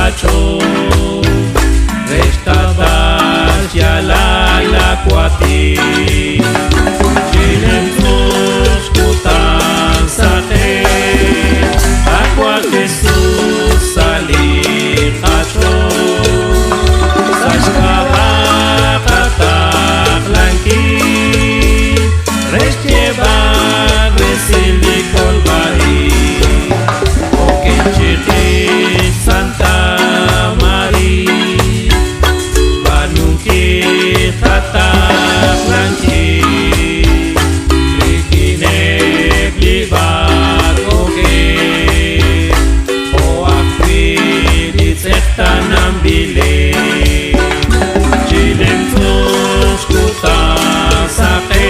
hacho restadas ya la cuati chilem tus kutan sate aqua Jesús sali hacho sashkaba katak lanki resteba resili kolbari Chiti Santa Maria Banungki Hatak Langki Rikine Blibat Oke Oakwi Dizekta Nambile Chilem Tus Kuta Sake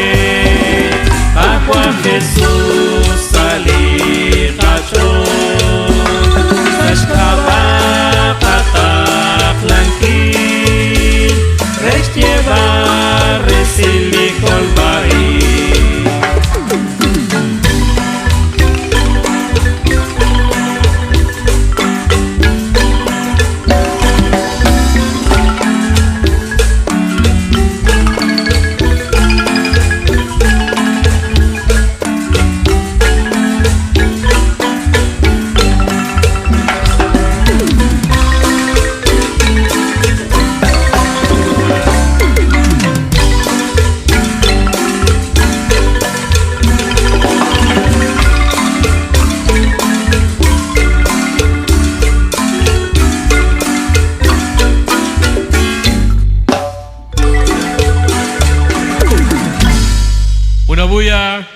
Aqua Jesus Sali Hacho Escapa katak langki Restieva resili kolbari Una bulla.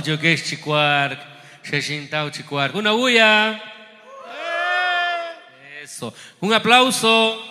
Yo que es chicuarc, se sintao chicuarc. Una bulla. Eso. Un aplauso.